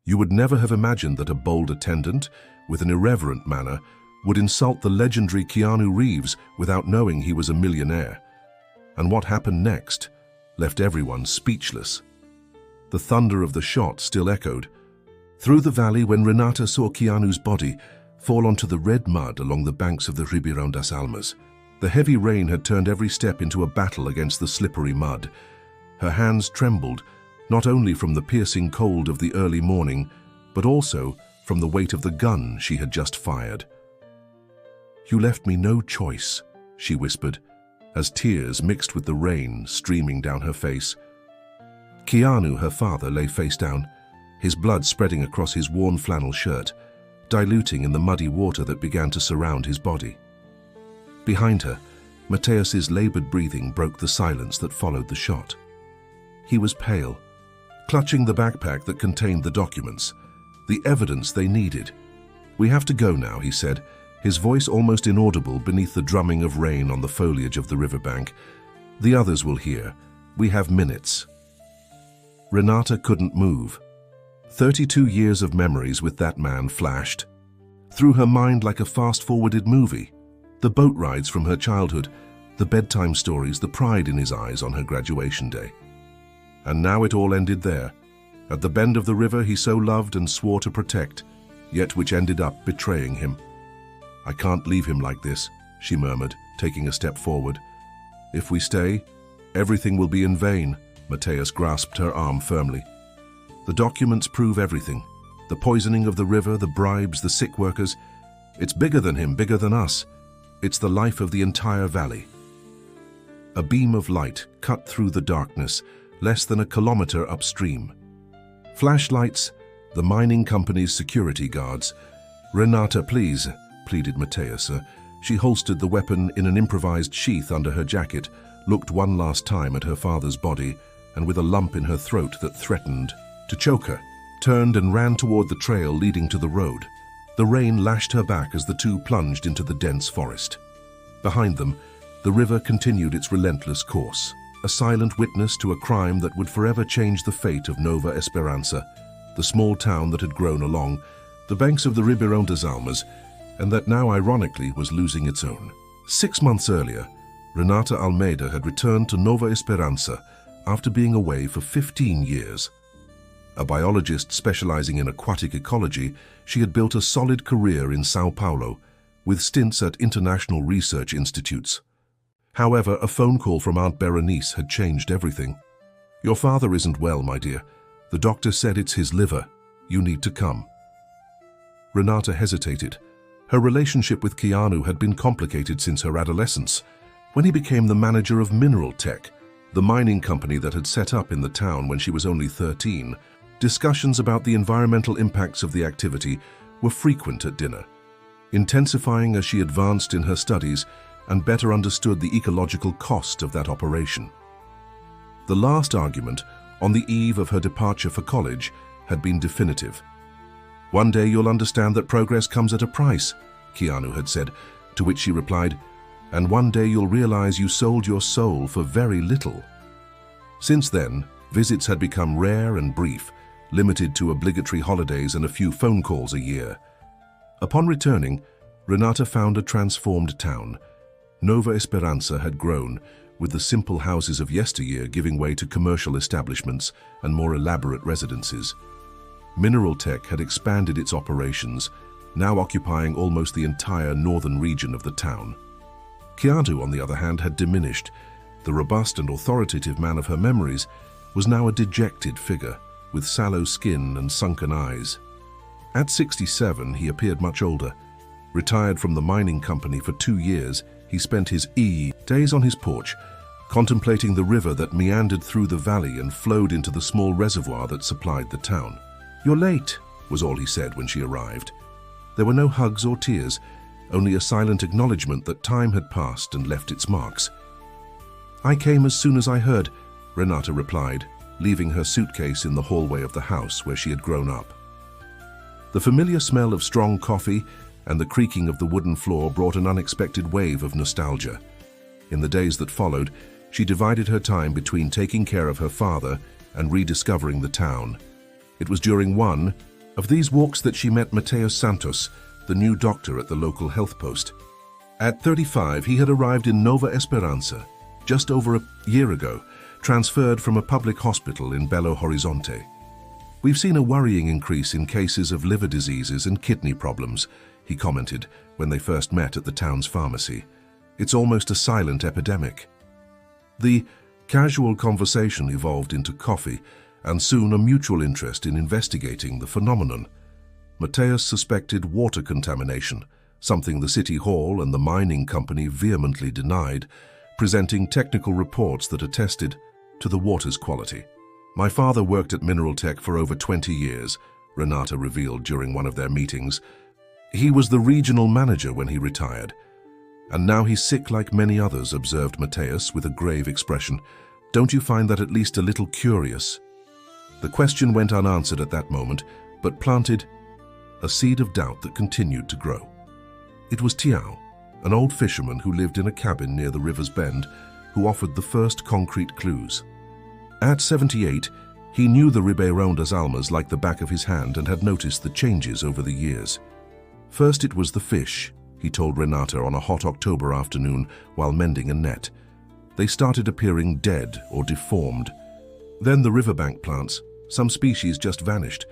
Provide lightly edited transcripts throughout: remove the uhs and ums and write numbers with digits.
You would never have imagined that a bold attendant, with an irreverent manner, would insult the legendary Keanu Reeves without knowing he was a millionaire. And what happened next left everyone speechless. The thunder of the shot still echoed through the valley when Renata saw Keanu's body fall onto the red mud along the banks of the Ribeirão das Almas. The heavy rain had turned every step into a battle against the slippery mud. Her hands trembled, not only from the piercing cold of the early morning, but also from the weight of the gun she had just fired. "You left me no choice," she whispered, as tears mixed with the rain streaming down her face. Keanu, her father, lay face down, his blood spreading across his worn flannel shirt, diluting in the muddy water that began to surround his body. Behind her, Mateus's labored breathing broke the silence that followed the shot. He was pale, clutching the backpack that contained the documents, the evidence they needed. "We have to go now," he said, his voice almost inaudible beneath the drumming of rain on the foliage of the riverbank. "The others will hear. We have minutes." Renata couldn't move. 32 years of memories with that man flashed through her mind like a fast-forwarded movie. The boat rides from her childhood, the bedtime stories, the pride in his eyes on her graduation day. And now it all ended there, at the bend of the river he so loved and swore to protect, yet which ended up betraying him. "I can't leave him like this," she murmured, taking a step forward. "If we stay, everything will be in vain." Mateus grasped her arm firmly. "The documents prove everything. The poisoning of the river, the bribes, the sick workers. It's bigger than him, bigger than us. It's the life of the entire valley." A beam of light cut through the darkness, less than a kilometer upstream. Flashlights, the mining company's security guards. "Renata, please," pleaded Mateus. She holstered the weapon in an improvised sheath under her jacket, looked one last time at her father's body, and with a lump in her throat that threatened to choke her, turned and ran toward the trail leading to the road. The rain lashed her back as the two plunged into the dense forest. Behind them, the river continued its relentless course, a silent witness to a crime that would forever change the fate of Nova Esperança, the small town that had grown along the banks of the Ribeirão das Almas, and that now ironically was losing its own. 6 months earlier, Renata Almeida had returned to Nova Esperança after being away for 15 years. A biologist specializing in aquatic ecology, she had built a solid career in São Paulo, with stints at international research institutes. However, a phone call from Aunt Berenice had changed everything. "Your father isn't well, my dear. The doctor said it's his liver. You need to come." Renata hesitated. Her relationship with Keanu had been complicated since her adolescence, when he became the manager of Mineral Tech, the mining company that had set up in the town when she was only 13. Discussions about the environmental impacts of the activity were frequent at dinner, intensifying as she advanced in her studies and better understood the ecological cost of that operation. The last argument, on the eve of her departure for college, had been definitive. "One day you'll understand that progress comes at a price," Keanu had said, to which she replied, "And one day you'll realize you sold your soul for very little." Since then, visits had become rare and brief, limited to obligatory holidays and a few phone calls a year. Upon returning, Renata found a transformed town. Nova Esperança had grown, with the simple houses of yesteryear giving way to commercial establishments and more elaborate residences. Mineral Tech had expanded its operations, now occupying almost the entire northern region of the town. Keanu, on the other hand, had diminished. The robust and authoritative man of her memories was now a dejected figure, with sallow skin and sunken eyes. At 67, he appeared much older. Retired from the mining company for 2 years, he spent his days on his porch, contemplating the river that meandered through the valley and flowed into the small reservoir that supplied the town. "You're late," was all he said when she arrived. There were no hugs or tears, only a silent acknowledgement that time had passed and left its marks. "I came as soon as I heard," Renata replied, leaving her suitcase in the hallway of the house where she had grown up. The familiar smell of strong coffee and the creaking of the wooden floor brought an unexpected wave of nostalgia. In the days that followed, she divided her time between taking care of her father and rediscovering the town. It was during one, Of these walks that she met Mateus Santos, the new doctor at the local health post. At 35, he had arrived in Nova Esperança just over a year ago, transferred from a public hospital in Belo Horizonte. "We've seen a worrying increase in cases of liver diseases and kidney problems," he commented when they first met at the town's pharmacy. "It's almost a silent epidemic." The casual conversation evolved into coffee and soon a mutual interest in investigating the phenomenon. Mateus suspected water contamination, something the city hall and the mining company vehemently denied, presenting technical reports that attested to the water's quality. "My father worked at Mineral Tech for over 20 years, Renata revealed during one of their meetings. "He was the regional manager when he retired. And now he's sick like many others," observed Mateus with a grave expression. "Don't you find that at least a little curious?" The question went unanswered at that moment, but planted a seed of doubt that continued to grow. It was Tião, an old fisherman who lived in a cabin near the river's bend, who offered the first concrete clues. At 78, he knew the Ribeirão das Almas like the back of his hand and had noticed the changes over the years. First it was the fish, he told Renata on a hot October afternoon while mending a net. They started appearing dead or deformed. Then the riverbank plants, some species just vanished.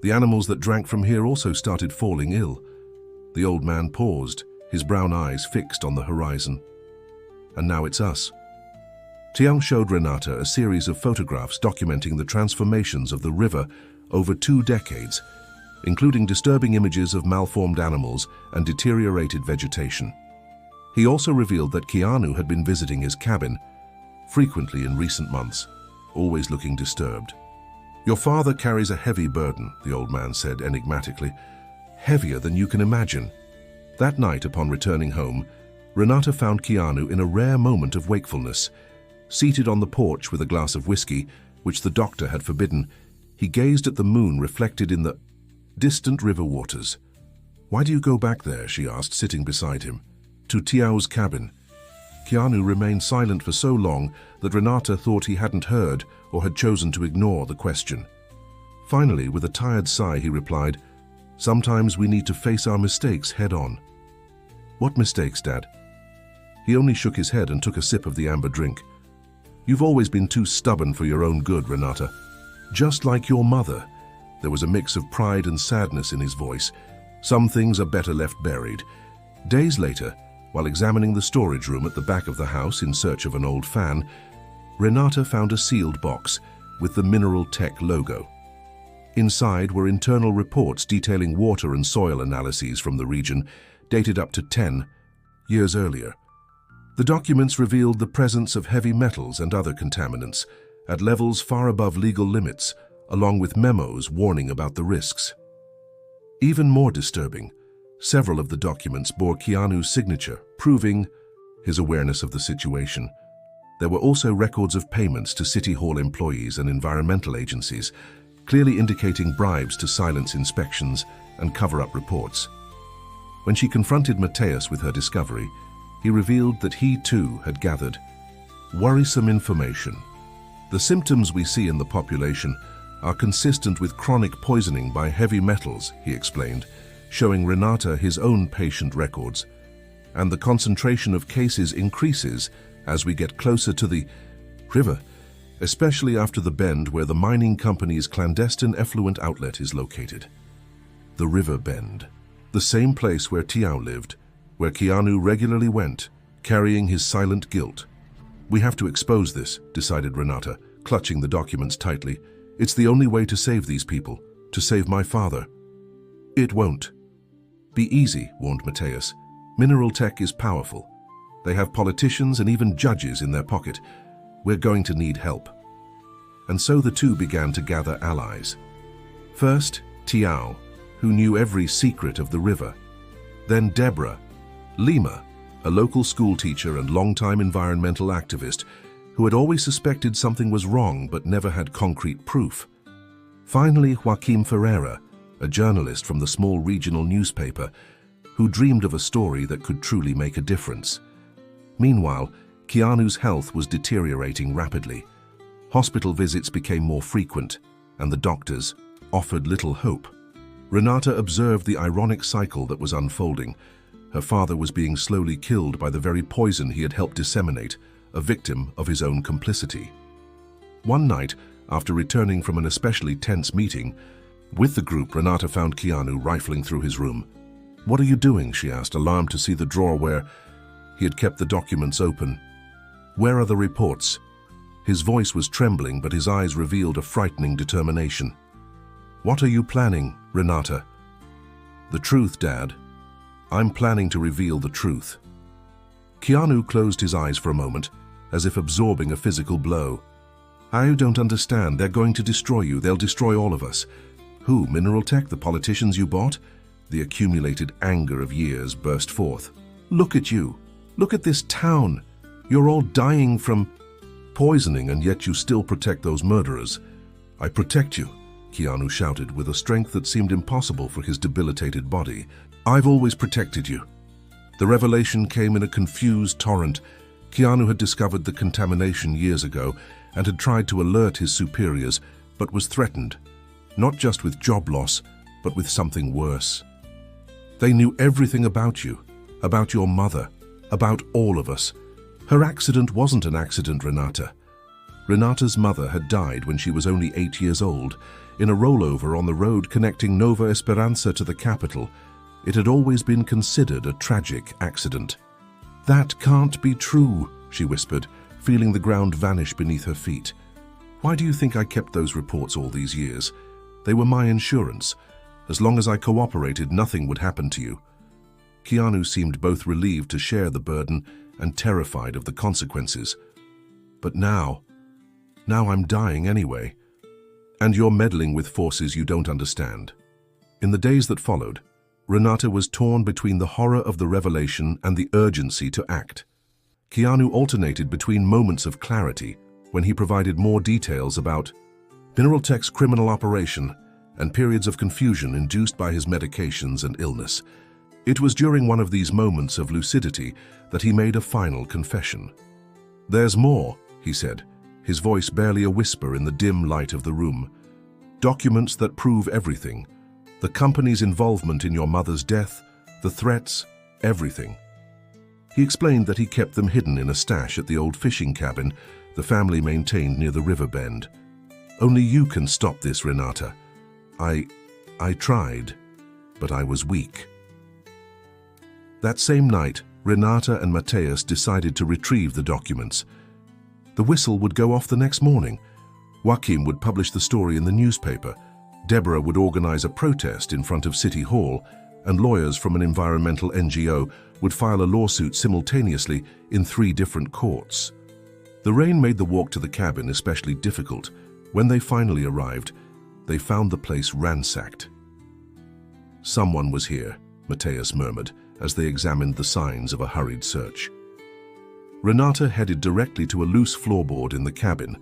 The animals that drank from here also started falling ill. The old man paused, his brown eyes fixed on the horizon. "And now it's us." Tião showed Renata a series of photographs documenting the transformations of the river over 2 decades, including disturbing images of malformed animals and deteriorated vegetation. He also revealed that Keanu had been visiting his cabin frequently in recent months, always looking disturbed. "Your father carries a heavy burden," the old man said enigmatically, "heavier than you can imagine." That night, upon returning home, Renata found Keanu in a rare moment of wakefulness. Seated on the porch with a glass of whiskey, which the doctor had forbidden, he gazed at the moon reflected in the distant river waters. "Why do you go back there?" she asked, sitting beside him. "To Tião's cabin." Keanu remained silent for so long that Renata thought he hadn't heard or had chosen to ignore the question. Finally, with a tired sigh, he replied, "Sometimes we need to face our mistakes head-on." "What mistakes, Dad?" He only shook his head and took a sip of the amber drink. "You've always been too stubborn for your own good, Renata. Just like your mother." There was a mix of pride and sadness in his voice. "Some things are better left buried." Days later, while examining the storage room at the back of the house in search of an old fan, Renata found a sealed box with the Mineral Tech logo. Inside were internal reports detailing water and soil analyses from the region, dated up to 10 years earlier. The documents revealed the presence of heavy metals and other contaminants at levels far above legal limits, along with memos warning about the risks. Even more disturbing, several of the documents bore Keanu's signature, proving his awareness of the situation. There were also records of payments to City Hall employees and environmental agencies, clearly indicating bribes to silence inspections and cover up reports. When she confronted Mateus with her discovery, he revealed that he too had gathered worrisome information. "The symptoms we see in the population are consistent with chronic poisoning by heavy metals," he explained, showing Renata his own patient records. "And the concentration of cases increases as we get closer to the river, especially after the bend where the mining company's clandestine effluent outlet is located." The river bend, the same place where Tião lived, where Keanu regularly went, carrying his silent guilt. "We have to expose this," decided Renata, clutching the documents tightly. "It's the only way to save these people, to save my father." "It won't." "Be easy," warned Mateus. "Mineral Tech is powerful. They have politicians and even judges in their pocket. We're going to need help." And so the two began to gather allies. First, Tião, who knew every secret of the river. Then Deborah, Lima, a local school teacher and longtime environmental activist, who had always suspected something was wrong but never had concrete proof. Finally, Joaquim Ferreira, a journalist from the small regional newspaper, who dreamed of a story that could truly make a difference. Meanwhile, Keanu's health was deteriorating rapidly. Hospital visits became more frequent, and the doctors offered little hope. Renata observed the ironic cycle that was unfolding. Her father was being slowly killed by the very poison he had helped disseminate, a victim of his own complicity. One night, after returning from an especially tense meeting, with the group, Renata found Keanu rifling through his room. "What are you doing?" she asked, alarmed to see the drawer where he had kept the documents open. "Where are the reports?" His voice was trembling, but his eyes revealed a frightening determination. "What are you planning, Renata?" "The truth, Dad. I'm planning to reveal the truth." Keanu closed his eyes for a moment, as if absorbing a physical blow. "I don't understand. They're going to destroy you. They'll destroy all of us." "Who? Mineral Tech? The politicians you bought?" The accumulated anger of years burst forth. "Look at you. Look at this town. You're all dying from poisoning, and yet you still protect those murderers." "I protect you," Keanu shouted with a strength that seemed impossible for his debilitated body. "I've always protected you." The revelation came in a confused torrent. Keanu had discovered the contamination years ago and had tried to alert his superiors, but was threatened, not just with job loss, but with something worse. They knew everything about you, about your mother, about all of us. Her accident wasn't an accident, Renata. Renata's mother had died when she was only 8 years old, in a rollover on the road connecting Nova Esperanza to the capital. It had always been considered a tragic accident. "That can't be true," she whispered, feeling the ground vanish beneath her feet. "Why do you think I kept those reports all these years? They were my insurance. As long as I cooperated, nothing would happen to you." Keanu seemed both relieved to share the burden and terrified of the consequences. "But now I'm dying anyway. And you're meddling with forces you don't understand." In the days that followed, Renata was torn between the horror of the revelation and the urgency to act. Keanu alternated between moments of clarity, when he provided more details about Mineral Tech's criminal operation, and periods of confusion induced by his medications and illness. It was during one of these moments of lucidity that he made a final confession. "There's more," he said, his voice barely a whisper in the dim light of the room. "Documents that prove everything. The company's involvement in your mother's death, the threats, everything." He explained that he kept them hidden in a stash at the old fishing cabin the family maintained near the river bend. "Only you can stop this, Renata. I tried, but I was weak." That same night, Renata and Mateus decided to retrieve the documents. The whistle would go off the next morning. Joaquim would publish the story in the newspaper. Deborah would organize a protest in front of City Hall, and lawyers from an environmental NGO would file a lawsuit simultaneously in 3 different courts. The rain made the walk to the cabin especially difficult. When they finally arrived, they found the place ransacked. "Someone was here," Mateus murmured as they examined the signs of a hurried search. Renata headed directly to a loose floorboard in the cabin,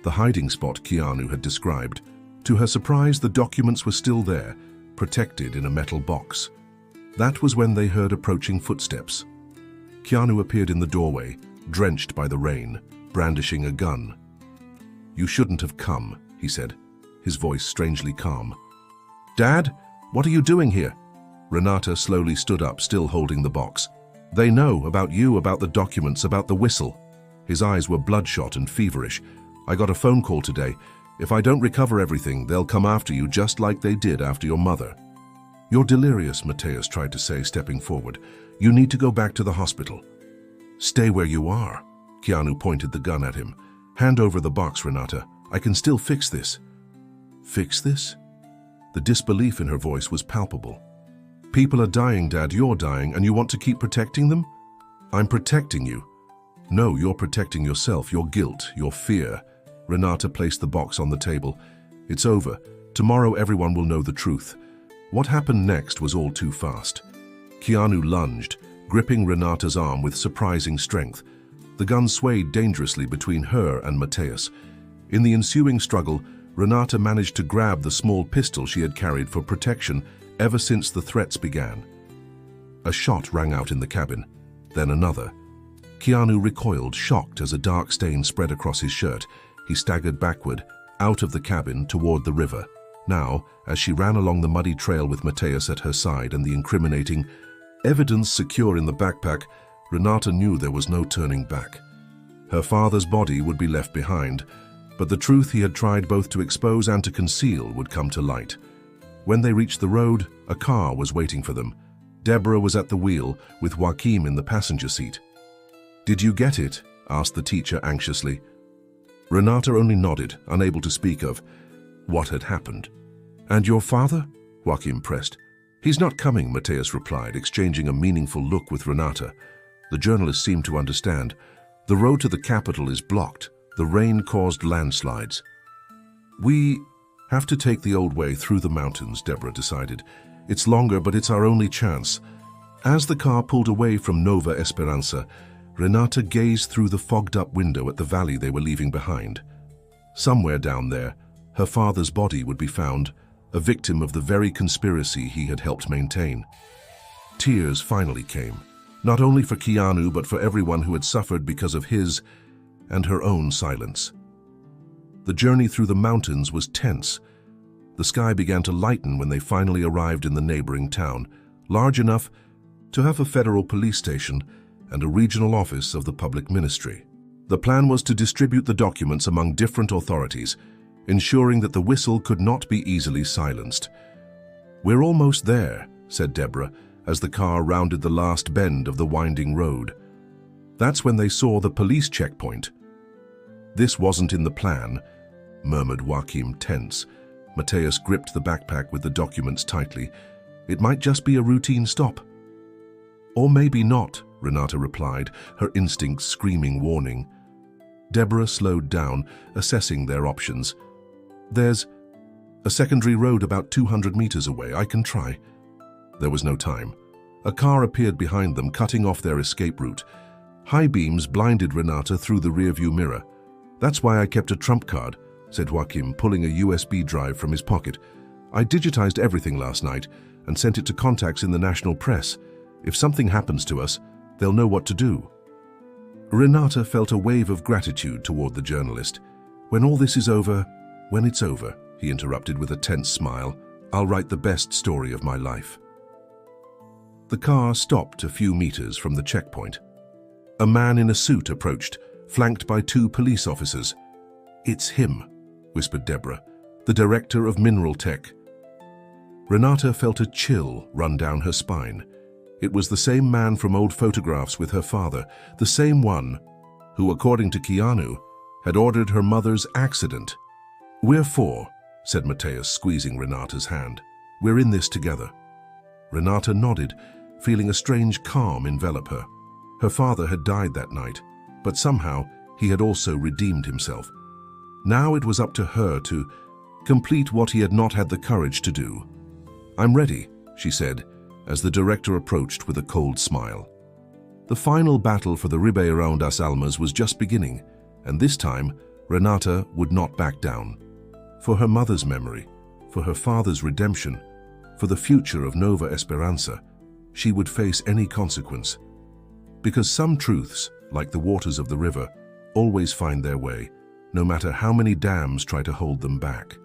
the hiding spot Keanu had described. To her surprise, the documents were still there, protected in a metal box. That was when they heard approaching footsteps. Keanu appeared in the doorway, drenched by the rain, brandishing a gun. "You shouldn't have come," he said, his voice strangely calm. "Dad, what are you doing here?" Renata slowly stood up, still holding the box. "They know about you, about the documents, about the whistle." His eyes were bloodshot and feverish. "I got a phone call today. If I don't recover everything, they'll come after you just like they did after your mother." "You're delirious," Mateus tried to say, stepping forward. "You need to go back to the hospital." "Stay where you are." Keanu pointed the gun at him. "Hand over the box, Renata. I can still fix this." "Fix this?" The disbelief in her voice was palpable. "People are dying, Dad. You're dying, and you want to keep protecting them?" "I'm protecting you." "No, you're protecting yourself, your guilt, your fear." Renata placed the box on the table. "It's over. Tomorrow everyone will know the truth." What happened next was all too fast. Keanu lunged, gripping Renata's arm with surprising strength. The gun swayed dangerously between her and Mateus. In the ensuing struggle, Renata managed to grab the small pistol she had carried for protection ever since the threats began. A shot rang out in the cabin, then another. Keanu recoiled, shocked, as a dark stain spread across his shirt. He staggered backward, out of the cabin toward the river. Now, as she ran along the muddy trail with Mateus at her side and the incriminating evidence secure in the backpack, Renata knew there was no turning back. Her father's body would be left behind, but the truth he had tried both to expose and to conceal would come to light. When they reached the road, a car was waiting for them. Deborah was at the wheel, with Joaquim in the passenger seat. "Did you get it?" asked the teacher anxiously. Renata only nodded, unable to speak of what had happened. "And your father?" Joaquim pressed. "He's not coming," Mateus replied, exchanging a meaningful look with Renata. The journalist seemed to understand. "The road to the capital is blocked. The rain caused landslides." "We have to take the old way through the mountains," Deborah decided. "It's longer, but it's our only chance." As the car pulled away from Nova Esperanza, Renata gazed through the fogged-up window at the valley they were leaving behind. Somewhere down there, her father's body would be found, a victim of the very conspiracy he had helped maintain. Tears finally came, not only for Keanu but for everyone who had suffered because of his and her own silence. The journey through the mountains was tense. The sky began to lighten when they finally arrived in the neighboring town, large enough to have a federal police station and a regional office of the public ministry. The plan was to distribute the documents among different authorities, ensuring that the whistle could not be easily silenced. "We're almost there," said Deborah, as the car rounded the last bend of the winding road. That's when they saw the police checkpoint. "This wasn't in the plan," murmured Joaquim, tense. Mateus gripped the backpack with the documents tightly. "It might just be a routine stop." "Or maybe not," Renata replied, her instincts screaming warning. Deborah slowed down, assessing their options. "There's a secondary road about 200 meters away. I can try." There was no time. A car appeared behind them, cutting off their escape route. High beams blinded Renata through the rearview mirror. "That's why I kept a trump card," said Joaquim, pulling a USB drive from his pocket. "I digitized everything last night and sent it to contacts in the national press. If something happens to us, they'll know what to do." Renata felt a wave of gratitude toward the journalist. "When all this is over, when it's over," he interrupted with a tense smile, "I'll write the best story of my life." The car stopped a few meters from the checkpoint. A man in a suit approached, flanked by 2 police officers. "It's him," whispered Deborah, "the director of Mineral Tech." Renata felt a chill run down her spine. It was the same man from old photographs with her father, the same one who, according to Keanu, had ordered her mother's accident. "We're 4, said Mateus, squeezing Renata's hand. "We're in this together." Renata nodded, feeling a strange calm envelop her. Her father had died that night, but somehow he had also redeemed himself. Now it was up to her to complete what he had not had the courage to do. "I'm ready," she said, as the director approached with a cold smile. The final battle for the Ribeirão das Almas was just beginning, and this time Renata would not back down. For her mother's memory, for her father's redemption, for the future of Nova Esperanza, she would face any consequence. Because some truths, like the waters of the river, always find their way, no matter how many dams try to hold them back.